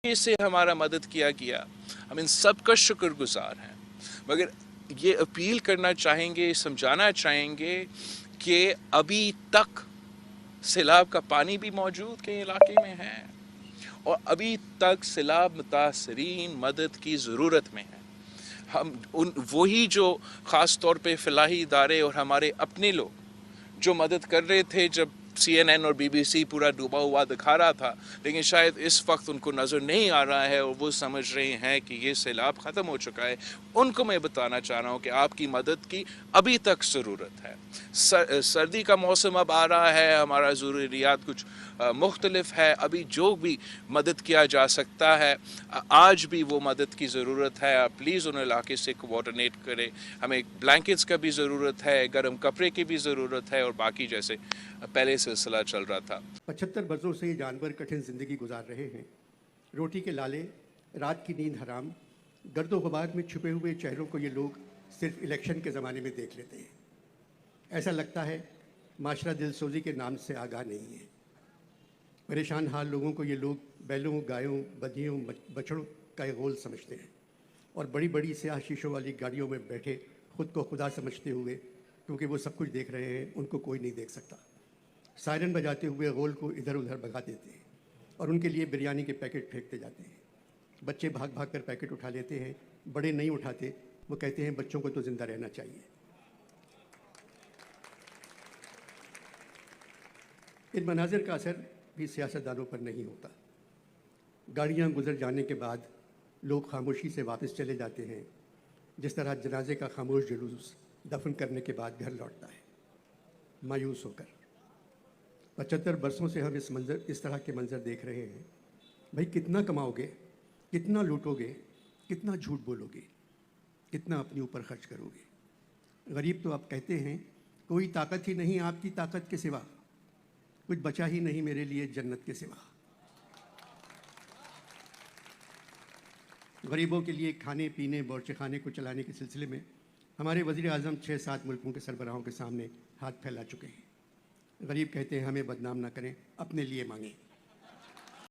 से हमारा मदद किया गया, हम इन सब का शुक्रगुजार हैं। मगर ये अपील करना चाहेंगे, समझाना चाहेंगे कि अभी तक सैलाब का पानी भी मौजूद के इलाके में है और अभी तक सैलाब मुतासरीन मदद की ज़रूरत में है। हम उन वही जो ख़ास तौर पे फ़लाही इदारे और हमारे अपने लोग जो मदद कर रहे थे जब CNN और BBC पूरा डूबा हुआ दिखा रहा था, लेकिन शायद इस वक्त उनको नज़र नहीं आ रहा है और वो समझ रहे हैं कि ये सैलाब ख़त्म हो चुका है। उनको मैं बताना चाह रहा हूँ कि आपकी मदद की अभी तक ज़रूरत है। सर्दी का मौसम अब आ रहा है, हमारा ज़रूरियात कुछ मुख्तलिफ है। अभी जो भी मदद किया जा सकता है, आज भी वो मदद की ज़रूरत है। आप प्लीज़ उन इलाके से कोऑर्डिनेट करें। हमें ब्लैंकेट्स का भी ज़रूरत है, गर्म कपड़े की भी ज़रूरत है और बाकी जैसे पहले सिलसिला चल रहा था। 75 बरसों से ये जानवर कठिन ज़िंदगी गुजार रहे हैं। रोटी के लाले, रात की नींद हराम, गर्दो गुबार में छुपे हुए चेहरों को ये लोग सिर्फ इलेक्शन के ज़माने में देख लेते हैं। ऐसा लगता है माशरा दिलसोजी के नाम से आगाह नहीं है। परेशान हाल लोगों को ये लोग बैलों, गायों, बधियों, बछड़ों का एक गोल समझते हैं और बड़ी बड़ी स्याह शीशों वाली गाड़ियों में बैठे खुद को खुदा समझते हुए, क्योंकि वो सब कुछ देख रहे हैं, उनको कोई नहीं देख सकता, सायरन बजाते हुए गोल को इधर उधर भगा देते हैं और उनके लिए बिरयानी के पैकेट फेंकते जाते हैं। बच्चे भाग भाग कर पैकेट उठा लेते हैं, बड़े नहीं उठाते। वो कहते हैं बच्चों को तो ज़िंदा रहना चाहिए। इन मनाजिर का असर भी सियासतदानों पर नहीं होता। गाड़ियाँ गुजर जाने के बाद लोग खामोशी से वापस चले जाते हैं, जिस तरह जनाजे का खामोश जुलूस दफन करने के बाद घर लौटता है, मायूस होकर। 75 बरसों से हम इस तरह के मंज़र देख रहे हैं। भाई कितना कमाओगे, कितना लूटोगे, कितना झूठ बोलोगे, कितना अपने ऊपर खर्च करोगे। गरीब तो आप कहते हैं कोई ताकत ही नहीं आपकी ताकत के सिवा, कुछ बचा ही नहीं मेरे लिए जन्नत के सिवा। गरीबों के लिए खाने पीने बौरचे खाने को चलाने के सिलसिले में हमारे वज़ीर आज़म 6-7 मुल्कों के सरबराहों के सामने हाथ फैला चुके हैं। गरीब कहते हैं हमें बदनाम ना करें, अपने लिए मांगें।